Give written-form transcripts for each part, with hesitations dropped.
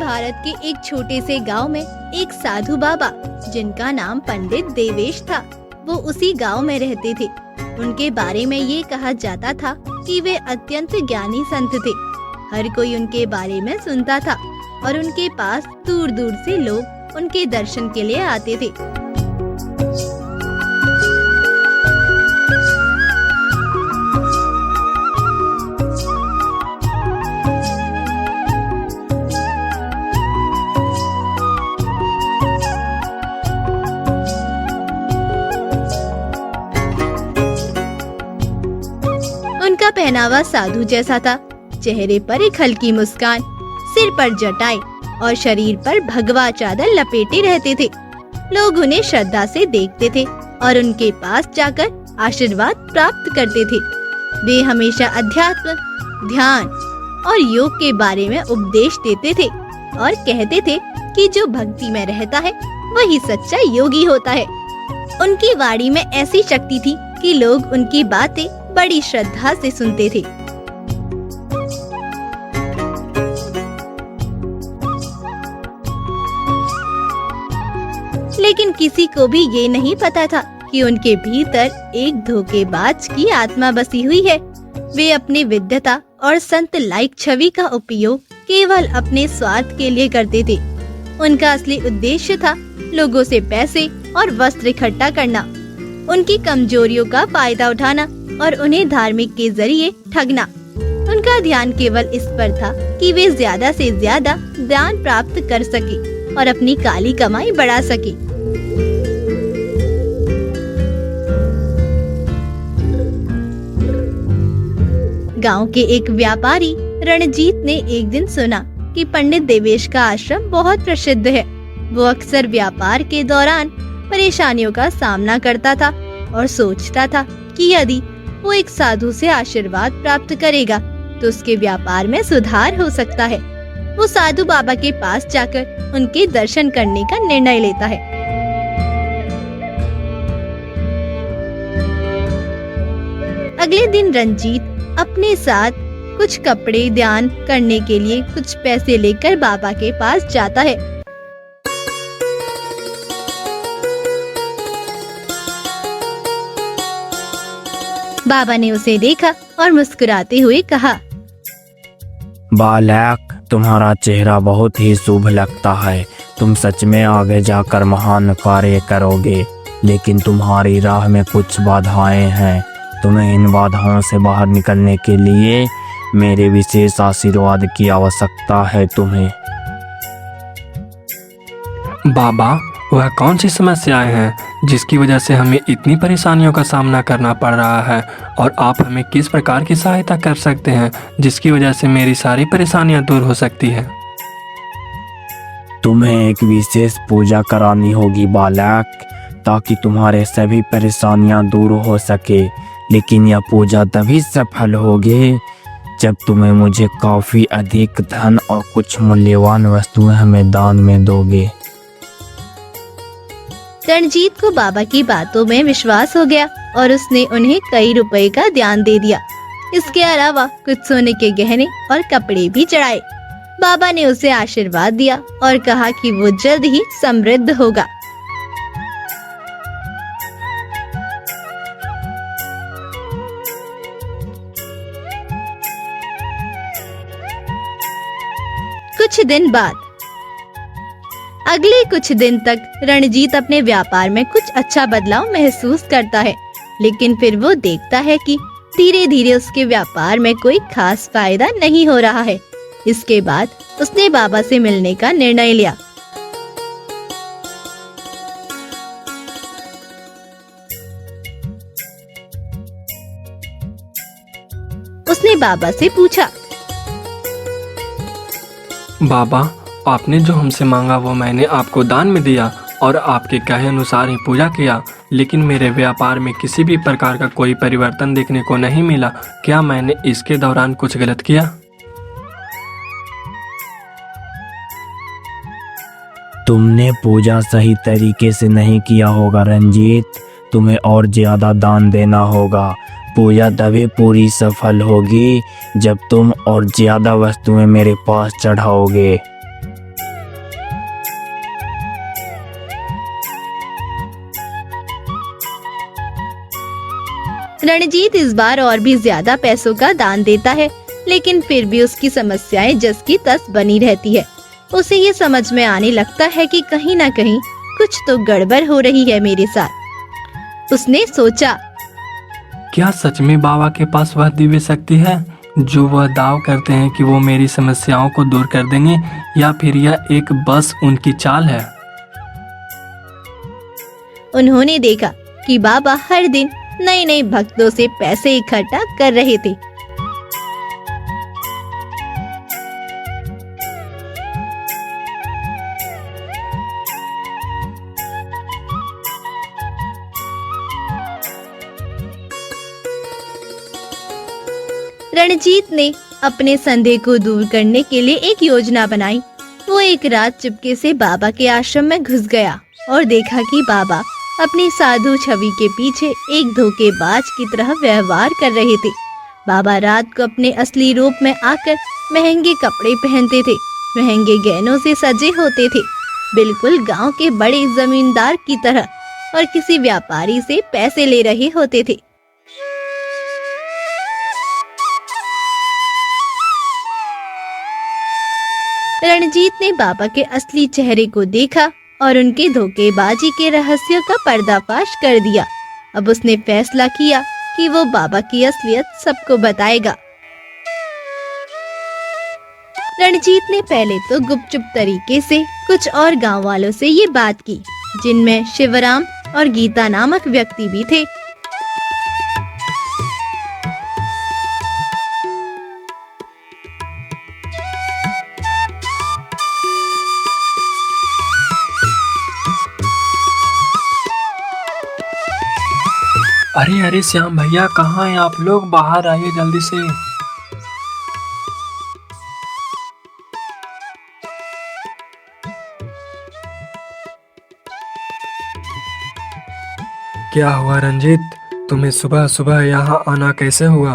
भारत के एक छोटे से गांव में एक साधु बाबा जिनका नाम पंडित देवेश था, वो उसी गांव में रहते थे। उनके बारे में ये कहा जाता था कि वे अत्यंत ज्ञानी संत थे। हर कोई उनके बारे में सुनता था और उनके पास दूर दूर से लोग उनके दर्शन के लिए आते थे। उनका पहनावा साधु जैसा था। चेहरे पर एक हल्की मुस्कान, सिर पर जटाई और शरीर पर भगवा चादर लपेटे रहते थे। लोग उन्हें श्रद्धा से देखते थे और उनके पास जाकर आशीर्वाद प्राप्त करते थे। वे हमेशा अध्यात्म, ध्यान और योग के बारे में उपदेश देते थे और कहते थे कि जो भक्ति में रहता है वही सच्चा योगी होता है। उनकी वाणी में ऐसी शक्ति थी कि लोग उनकी बातें बड़ी श्रद्धा से सुनते थे। लेकिन किसी को भी ये नहीं पता था कि उनके भीतर एक धोखेबाज की आत्मा बसी हुई है। वे अपनी विद्वता और संत लायक छवि का उपयोग केवल अपने स्वार्थ के लिए करते थे। उनका असली उद्देश्य था लोगों से पैसे और वस्त्र इकट्ठा करना, उनकी कमजोरियों का फायदा उठाना और उन्हें धार्मिक के जरिए ठगना। उनका ध्यान केवल इस पर था कि वे ज्यादा से ज्यादा दान प्राप्त कर सके और अपनी काली कमाई बढ़ा सके। गांव के एक व्यापारी रणजीत ने एक दिन सुना कि पंडित देवेश का आश्रम बहुत प्रसिद्ध है। वो अक्सर व्यापार के दौरान परेशानियों का सामना करता था और सोचता था कि यदि वो एक साधु से आशीर्वाद प्राप्त करेगा तो उसके व्यापार में सुधार हो सकता है। वो साधु बाबा के पास जाकर उनके दर्शन करने का निर्णय लेता है। अगले दिन रंजीत अपने साथ कुछ कपड़े दान करने के लिए कुछ पैसे लेकर बाबा के पास जाता है। बाबा ने उसे देखा और मुस्कुराते हुए कहा, बालक, तुम्हारा चेहरा बहुत ही शुभ लगता है। तुम सच में आगे जाकर महान कार्य करोगे, लेकिन तुम्हारी राह में कुछ बाधाएं हैं। तुम्हें इन बाधाओं से बाहर निकलने के लिए मेरे विशेष आशीर्वाद की आवश्यकता है। तुम्हें बाबा, वह कौन सी समस्याएं हैं जिसकी वजह से हमें इतनी परेशानियों का सामना करना पड़ रहा है, और आप हमें किस प्रकार की सहायता कर सकते हैं जिसकी वजह से मेरी सारी परेशानियां दूर हो सकती हैं? तुम्हें एक विशेष पूजा करानी होगी बालक, ताकि तुम्हारे सभी परेशानियां दूर हो सके। लेकिन यह पूजा तभी सफल होगी जब तुम्हें मुझे काफी अधिक धन और कुछ मूल्यवान वस्तुएं हमें दान में दोगे। रणजीत को बाबा की बातों में विश्वास हो गया और उसने उन्हें कई रुपए का दान दे दिया। इसके अलावा कुछ सोने के गहने और कपड़े भी चढ़ाए। बाबा ने उसे आशीर्वाद दिया और कहा कि वो जल्द ही समृद्ध होगा। कुछ दिन बाद, अगले कुछ दिन तक रणजीत अपने व्यापार में कुछ अच्छा बदलाव महसूस करता है, लेकिन फिर वो देखता है कि धीरे धीरे उसके व्यापार में कोई खास फायदा नहीं हो रहा है। इसके बाद उसने बाबा से मिलने का निर्णय लिया। उसने बाबा से पूछा, बाबा, आपने जो हमसे मांगा वो मैंने आपको दान में दिया और आपके कहे अनुसार ही पूजा किया, लेकिन मेरे व्यापार में किसी भी प्रकार का कोई परिवर्तन देखने को नहीं मिला। क्या मैंने इसके दौरान कुछ गलत किया? तुमने पूजा सही तरीके से नहीं किया होगा रंजीत। तुम्हें और ज्यादा दान देना होगा। पूजा तभी पूरी सफल होगी जब तुम और ज्यादा वस्तुएं मेरे पास चढ़ाओगे। रणजीत इस बार और भी ज्यादा पैसों का दान देता है, लेकिन फिर भी उसकी समस्याएं जस की तस बनी रहती है। उसे ये समझ में आने लगता है कि कहीं ना कहीं कुछ तो गड़बड़ हो रही है मेरे साथ। उसने सोचा, क्या सच में बाबा के पास वह दिव्य शक्ति है जो वह दाव करते हैं कि वो मेरी समस्याओं को दूर कर देंगे, या फिर यह एक बस उनकी चाल है? उन्होंने देखा कि बाबा हर दिन नए नए भक्तों से पैसे इकट्ठा कर रहे थे। रणजीत ने अपने संदेह को दूर करने के लिए एक योजना बनाई। वो एक रात चुपके से बाबा के आश्रम में घुस गया और देखा कि बाबा अपनी साधु छवि के पीछे एक धोखेबाज की तरह व्यवहार कर रहे थे। बाबा रात को अपने असली रूप में आकर महंगे कपड़े पहनते थे, महंगे गहनों से सजे होते थे, बिल्कुल गांव के बड़े जमींदार की तरह, और किसी व्यापारी से पैसे ले रहे होते थे। रणजीत ने बाबा के असली चेहरे को देखा और उनके धोखेबाजी के रहस्यों का पर्दाफाश कर दिया। अब उसने फैसला किया कि वो बाबा की असलियत सबको बताएगा। रणजीत ने पहले तो गुपचुप तरीके से कुछ और गांव वालों से ये बात की, जिनमें शिवराम और गीता नामक व्यक्ति भी थे। अरे अरे श्याम भैया, कहाँ हैं आप लोग? बाहर आइए जल्दी से। क्या हुआ रंजीत, तुम्हें सुबह सुबह यहाँ आना कैसे हुआ?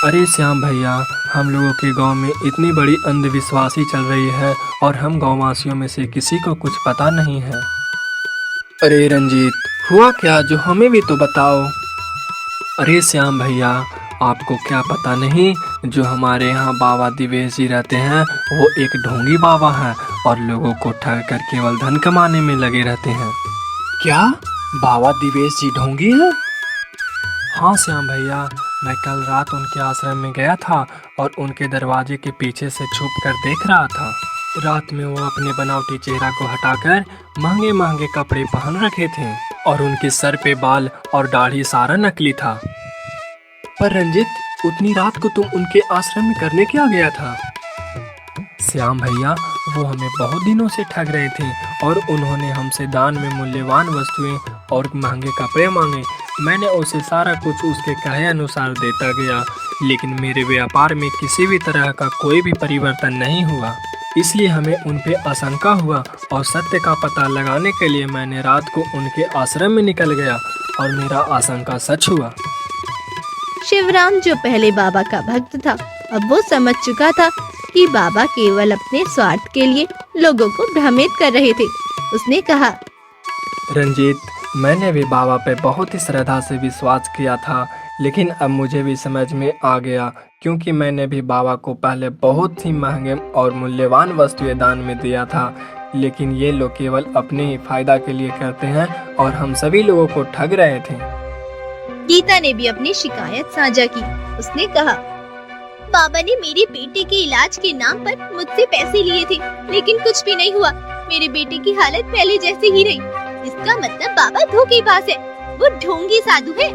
अरे श्याम भैया, हम लोगों के गांव में इतनी बड़ी अंधविश्वासी चल रही है और हम गांववासियों में से किसी को कुछ पता नहीं है। अरे रंजीत, हुआ क्या, जो हमें भी तो बताओ। अरे श्याम भैया, आपको क्या पता नहीं, जो हमारे यहाँ बाबा दिवेश जी रहते हैं वो एक ढोंगी बाबा हैं और लोगों को ठग कर केवल धन कमाने में लगे रहते हैं। क्या बाबा दिवेश जी ढोंगी हैं? हाँ श्याम भैया, मैं कल रात उनके आश्रम में गया था और उनके दरवाजे के पीछे से छुप कर देख रहा था। रात में वो अपने बनावटी चेहरा को हटाकर महंगे महंगे कपड़े पहन रखे थे और उनके सर पे बाल और दाढ़ी सारा नकली था। पर रंजित, उतनी रात को तुम उनके आश्रम में करने क्या गया था? श्याम भैया, वो हमें बहुत दिनों से ठग रहे थे और उन्होंने हमसे दान में मूल्यवान वस्तुएं और महंगे कपड़े मांगे। मैंने उसे सारा कुछ उसके कहे अनुसार देता गया, लेकिन मेरे व्यापार में किसी भी तरह का कोई भी परिवर्तन नहीं हुआ। इसलिए हमें उन पे आशंका हुआ और सत्य का पता लगाने के लिए मैंने रात को उनके आश्रम में निकल गया और मेरा आशंका सच हुआ। शिवराम, जो पहले बाबा का भक्त था, अब वो समझ चुका था कि बाबा केवल अपने स्वार्थ के लिए लोगों को भ्रमित कर रहे थे। उसने कहा, रंजीत, मैंने भी बाबा पे बहुत ही श्रद्धा से विश्वास किया था, लेकिन अब मुझे भी समझ में आ गया, क्योंकि मैंने भी बाबा को पहले बहुत ही महंगे और मूल्यवान वस्तुएं दान में दिया था, लेकिन ये लोग केवल अपने ही फायदा के लिए करते हैं और हम सभी लोगों को ठग रहे थे। गीता ने भी अपनी शिकायत साझा की। उसने कहा, बाबा ने मेरे बेटे के इलाज के नाम पर मुझसे पैसे लिए थे, लेकिन कुछ भी नहीं हुआ। मेरे बेटे की हालत पहले जैसे ही रही। इसका मतलब बाबा धोखेबाज है, वो ढोंगी साधु है।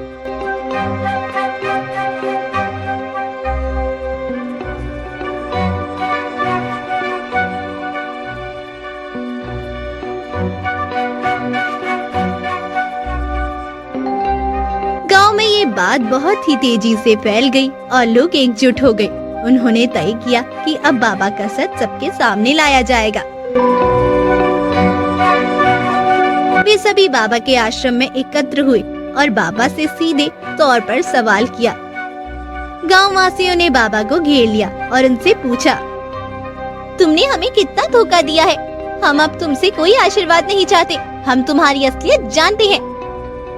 गांव में ये बात बहुत ही तेजी से फैल गई और लोग एकजुट हो गए। उन्होंने तय किया कि अब बाबा का सच सबके सामने लाया जाएगा। वे सभी बाबा के आश्रम में एकत्र हुए और बाबा से सीधे तौर पर सवाल किया। गांव वासियों ने बाबा को घेर लिया और उनसे पूछा, तुमने हमें कितना धोखा दिया है? हम अब तुमसे कोई आशीर्वाद नहीं चाहते। हम तुम्हारी असलियत जानते हैं।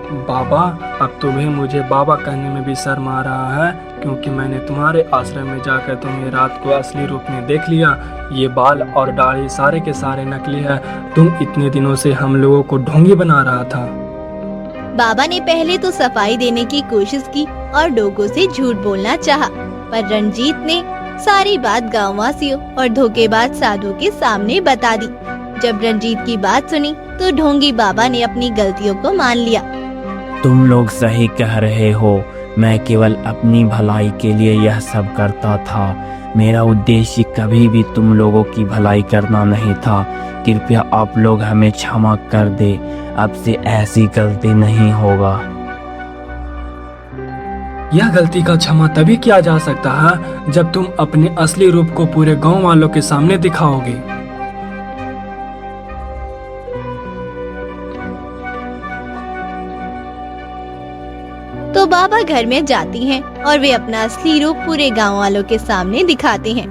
बाबा, अब तुम्हें मुझे बाबा कहने में भी शर्म आ रहा है, क्योंकि मैंने तुम्हारे आश्रम में जाकर तुम्हें रात को असली रूप में देख लिया। ये बाल और दाढ़ी सारे के सारे नकली है। तुम इतने दिनों से हम लोगों को ढोंगी बना रहा था। बाबा ने पहले तो सफाई देने की कोशिश की और लोगों से झूठ बोलना चाहा, पर रंजीत ने सारी बात गांववासियों और धोखेबाज साधु के सामने बता दी। जब रंजीत की बात सुनी तो ढोंगी बाबा ने अपनी गलतियों को मान लिया। तुम लोग सही कह रहे हो, मैं केवल अपनी भलाई के लिए यह सब करता था। मेरा उद्देश्य कभी भी तुम लोगों की भलाई करना नहीं था। कृपया आप लोग हमें क्षमा कर दे, अब से ऐसी गलती नहीं होगा। यह गलती का क्षमा तभी किया जा सकता है जब तुम अपने असली रूप को पूरे गांव वालों के सामने दिखाओगे। तो बाबा घर में जाती हैं और वे अपना असली रूप पूरे गांव वालों के सामने दिखाते हैं।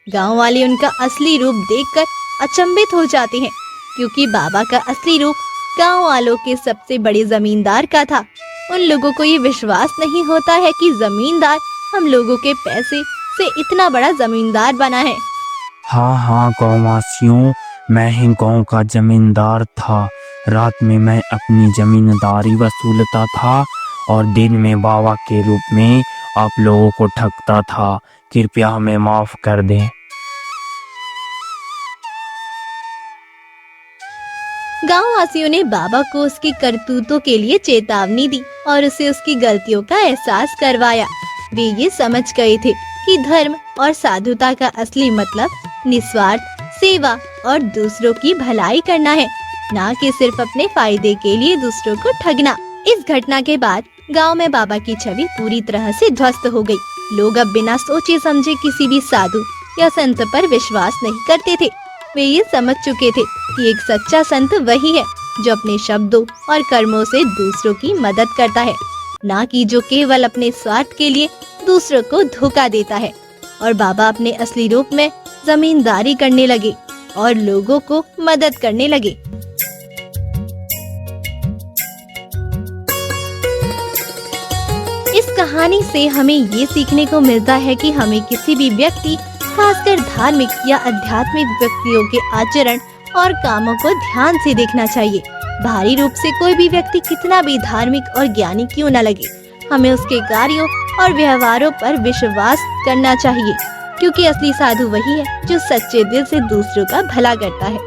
गांव वाले उनका असली रूप देखकर अचंभित हो जाते हैं, क्योंकि बाबा का असली रूप गांव वालों के सबसे बड़े जमींदार का था। उन लोगों को ये विश्वास नहीं होता है कि जमींदार हम लोगों के पैसे से इतना बड़ा जमींदार बना है। हाँ गाँववासियों, मैं ही गांव का जमींदार था। रात में मैं अपनी जमींदारी वसूलता था और दिन में बाबा के रूप में आप लोगों को ठगता था। कृपया हमें माफ कर दें। गाँव वासियों ने बाबा को उसकी करतूतों के लिए चेतावनी दी और उसे उसकी गलतियों का एहसास करवाया। वे ये समझ गए थे कि धर्म और साधुता का असली मतलब निस्वार्थ सेवा और दूसरों की भलाई करना है, ना कि सिर्फ अपने फायदे के लिए दूसरों को ठगना। इस घटना के बाद गांव में बाबा की छवि पूरी तरह से ध्वस्त हो गई। लोग अब बिना सोचे समझे किसी भी साधु या संत पर विश्वास नहीं करते थे। वे ये समझ चुके थे कि एक सच्चा संत वही है जो अपने शब्दों और कर्मों से दूसरों की मदद करता है, ना कि जो केवल अपने स्वार्थ के लिए दूसरों को धोखा देता है। और बाबा अपने असली रूप में जमींदारी करने लगे और लोगों को मदद करने लगे। इस कहानी से हमें ये सीखने को मिलता है कि हमें किसी भी व्यक्ति, खासकर धार्मिक या आध्यात्मिक व्यक्तियों के आचरण और कामों को ध्यान से देखना चाहिए। बाहरी रूप से कोई भी व्यक्ति कितना भी धार्मिक और ज्ञानी क्यों न लगे, हमें उसके कार्यों और व्यवहारों पर विश्वास करना चाहिए, क्योंकि असली साधु वही है जो सच्चे दिल से दूसरों का भला करता है।